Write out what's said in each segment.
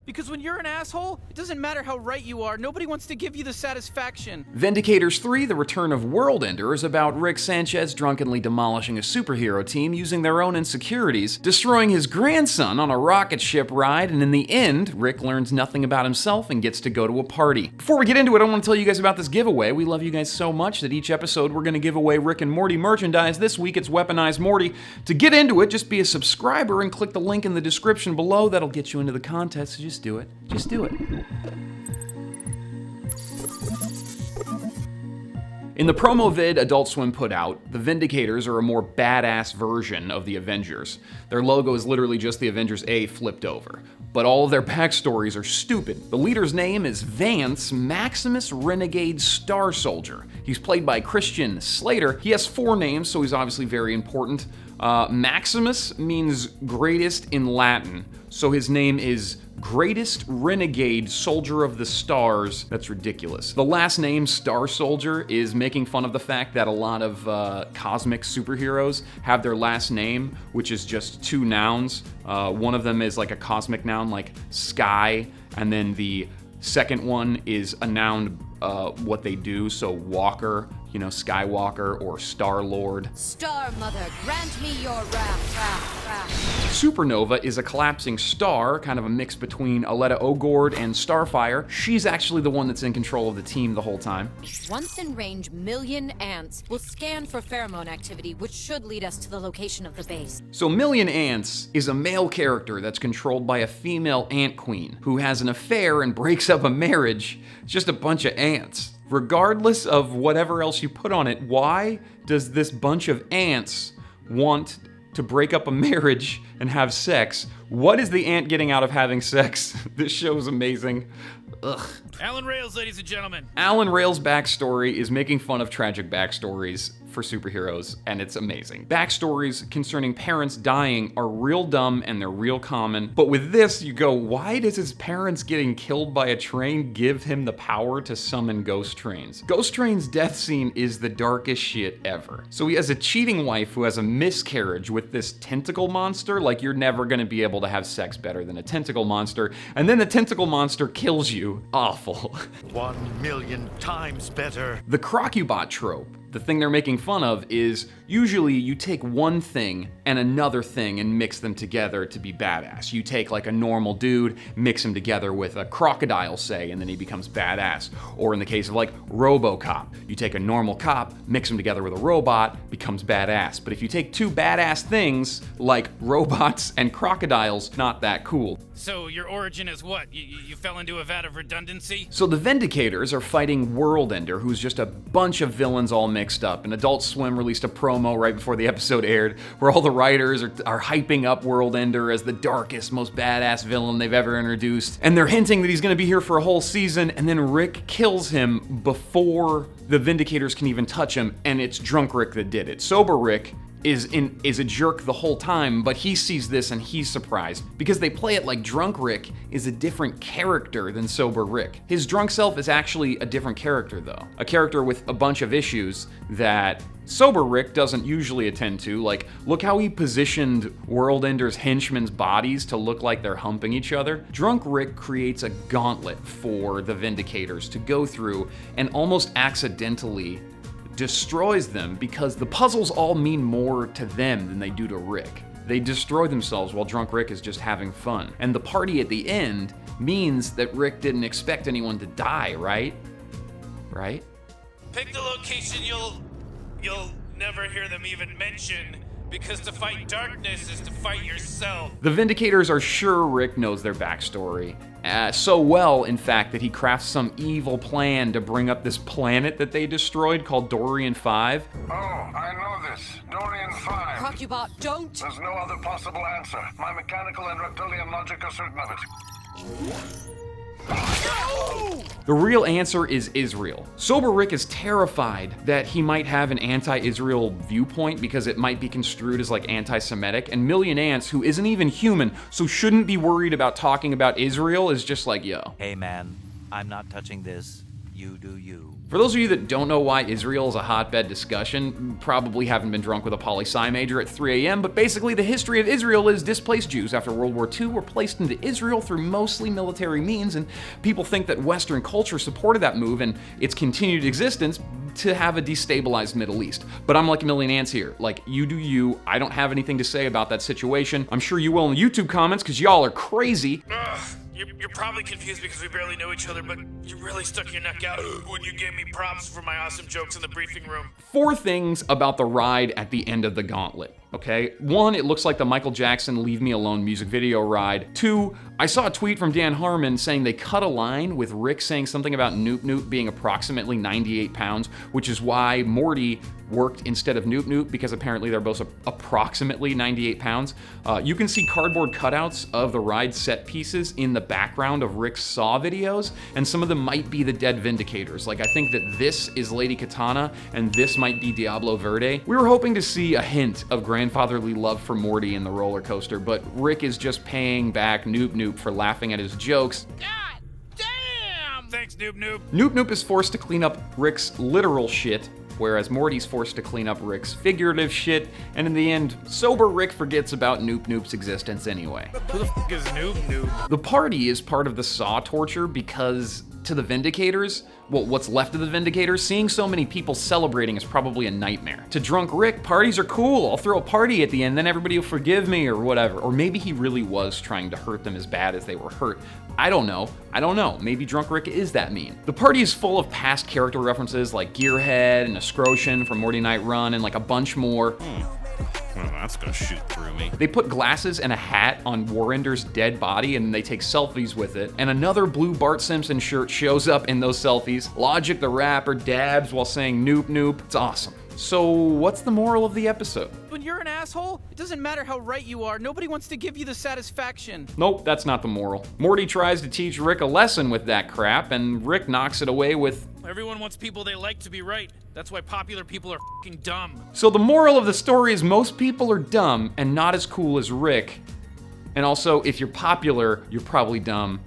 Because when you're an asshole, it doesn't matter how right you are, nobody wants to give you the satisfaction. Vindicators 3, The Return of Worldender, is about Rick Sanchez drunkenly demolishing a superhero team using their own insecurities, destroying his grandson on a rocket ship ride, and in the end, Rick learns nothing about himself and gets to go to a party. Before we get into it, I want to tell you guys about this giveaway. We love you guys so much that each episode we're going to give away Rick and Morty merchandise. This week it's Weaponized Morty. To get into it, just be a subscriber and click the link in the description below. That'll get you into the contest, so just do it. Just do it. In the promo vid Adult Swim put out, the Vindicators are a more badass version of the Avengers. Their logo is literally just the Avengers A flipped over. But all of their backstories are stupid. The leader's name is Vance Maximus Renegade Starsoldier. He's played by Christian Slater. He has 4 names, so he's obviously very important. Maximus means greatest in Latin, so his name is Greatest Renegade Soldier of the Stars. That's ridiculous. The last name, Starsoldier, is making fun of the fact that a lot of cosmic superheroes have their last name, which is just 2 nouns. One of them is like a cosmic noun, like sky, and then the second one is a noun, what they do, so Walker, you know, Skywalker or Star-Lord. Star Mother, grant me your wrath. SuperNova is a collapsing star, kind of a mix between Aletta Ogord and Starfire. She's actually the one that's in control of the team the whole time. Once in range, Million Ants will scan for pheromone activity, which should lead us to the location of the base. So Million Ants is a male character that's controlled by a female ant queen who has an affair and breaks up a marriage. It's just a bunch of ants. Regardless of whatever else you put on it, why does this bunch of ants want to break up a marriage and have sex? What is the ant getting out of having sex? This show's amazing. Ugh. Alan Rails, ladies and gentlemen. Alan Rails' backstory is making fun of tragic backstories for superheroes, and it's amazing. Backstories concerning parents dying are real dumb and they're real common, but with this, you go, why does his parents getting killed by a train give him the power to summon ghost trains? Ghost Train's death scene is the darkest shit ever. So he has a cheating wife who has a miscarriage with this tentacle monster, like you're never gonna be able to have sex better than a tentacle monster, and then the tentacle monster kills you. Awful. 1,000,000 times better. The Crocubot trope, the thing they're making fun of, is usually you take one thing and another thing and mix them together to be badass. You take like a normal dude, mix him together with a crocodile, say, and then he becomes badass. Or in the case of like RoboCop, you take a normal cop, mix him together with a robot, becomes badass. But if you take 2 badass things like robots and crocodiles, not that cool. So your origin is what? You fell into a vat of redundancy? So the Vindicators are fighting Worldender, who's just a bunch of villains all mixed up. And Adult Swim released a promo right before the episode aired where all the writers are hyping up Worldender as the darkest, most badass villain they've ever introduced. And they're hinting that he's gonna be here for a whole season, and then Rick kills him before the Vindicators can even touch him, and it's drunk Rick that did it. Sober Rick is a jerk the whole time, but he sees this and he's surprised because they play it like drunk Rick is a different character than sober Rick. His drunk self is actually a different character though. A character with a bunch of issues that sober Rick doesn't usually attend to. Like, look how he positioned Worldender's henchmen's bodies to look like they're humping each other. Drunk Rick creates a gauntlet for the Vindicators to go through and almost accidentally destroys them because the puzzles all mean more to them than they do to Rick. They destroy themselves while drunk Rick is just having fun. And the party at the end means that Rick didn't expect anyone to die, right? Right? Pick the location you'll never hear them even mention, because to fight darkness is to fight yourself. The Vindicators are sure Rick knows their backstory. So well, in fact, that he crafts some evil plan to bring up this planet that they destroyed called Dorian 5. Oh, I know this. Dorian 5. Crocubot, don't! There's no other possible answer. My mechanical and reptilian logic are certain of it. The real answer is Israel. Sober Rick is terrified that he might have an anti-Israel viewpoint because it might be construed as like anti-Semitic, and Million Ants, who isn't even human, so shouldn't be worried about talking about Israel, is just like, yo. Hey man, I'm not touching this. You do you. For those of you that don't know why Israel is a hotbed discussion, probably haven't been drunk with a poli-sci major at 3 a.m., but basically the history of Israel is displaced Jews after World War II were placed into Israel through mostly military means, and people think that Western culture supported that move and its continued existence to have a destabilized Middle East. But I'm like a million ants here. Like, you do you. I don't have anything to say about that situation. I'm sure you will in the YouTube comments, because y'all are crazy. You're probably confused because we barely know each other, but you really stuck your neck out when you gave me props for my awesome jokes in the briefing room. 4 things about the ride at the end of the gauntlet, okay? 1, it looks like the Michael Jackson Leave Me Alone music video ride. 2, I saw a tweet from Dan Harmon saying they cut a line with Rick saying something about Noop Noop being approximately 98 pounds, which is why Morty worked instead of Noop Noop, because apparently they're both approximately 98 pounds. You can see cardboard cutouts of the ride set pieces in the background of Rick's Saw videos, and some of them might be the dead Vindicators. Like, I think that this is Lady Katana, and this might be Diablo Verde. We were hoping to see a hint of grandfatherly love for Morty in the roller coaster, but Rick is just paying back Noop Noop for laughing at his jokes. God damn! Thanks, Noob Noob. Noop Noop is forced to clean up Rick's literal shit, whereas Morty's forced to clean up Rick's figurative shit, and in the end, sober Rick forgets about Noop Noop's existence anyway. Who the f is Noob Noob? The party is part of the Saw torture because to the Vindicators, well, what's left of the Vindicators, seeing so many people celebrating is probably a nightmare. To drunk Rick, parties are cool. I'll throw a party at the end, then everybody will forgive me or whatever. Or maybe he really was trying to hurt them as bad as they were hurt. I don't know. Maybe drunk Rick is that mean. The party is full of past character references like Gearhead and Escrotion from Morty Night Run and like a bunch more. Well, that's gonna shoot through me. They put glasses and a hat on Worlender's dead body and they take selfies with it. And another blue Bart Simpson shirt shows up in those selfies. Logic the rapper dabs while saying Noop Noop. It's awesome. So what's the moral of the episode? When you're an asshole, it doesn't matter how right you are. Nobody wants to give you the satisfaction. Nope, that's not the moral. Morty tries to teach Rick a lesson with that crap, and Rick knocks it away with, Everyone wants people they like to be right. That's why popular people are f***ing dumb. so the moral of the story is most people are dumb and not as cool as Rick. And also, if you're popular, you're probably dumb.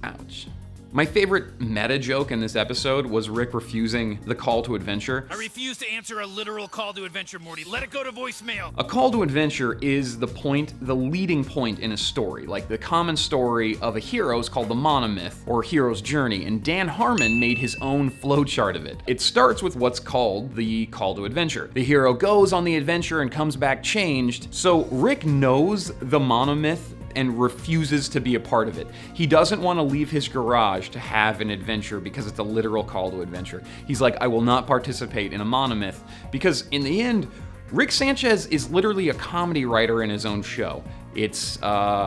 Ouch. My favorite meta joke in this episode was Rick refusing the call to adventure. I refuse to answer a literal call to adventure, Morty. Let it go to voicemail. A call to adventure is the leading point in a story. Like the common story of a hero is called the Monomyth, or hero's journey, and Dan Harmon made his own flowchart of it. It starts with what's called the call to adventure. The hero goes on the adventure and comes back changed, so Rick knows the Monomyth and refuses to be a part of it. He doesn't want to leave his garage to have an adventure because it's a literal call to adventure. He's like, I will not participate in a Monomyth, because in the end, Rick Sanchez is literally a comedy writer in his own show. It's,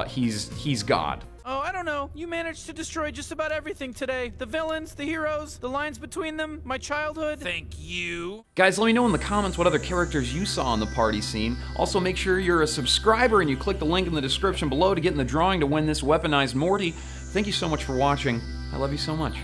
he's God. Oh, I don't know. You managed to destroy just about everything today. The villains, the heroes, the lines between them, my childhood. Thank you. Guys, let me know in the comments what other characters you saw in the party scene. Also, make sure you're a subscriber and you click the link in the description below to get in the drawing to win this weaponized Morty. Thank you so much for watching. I love you so much.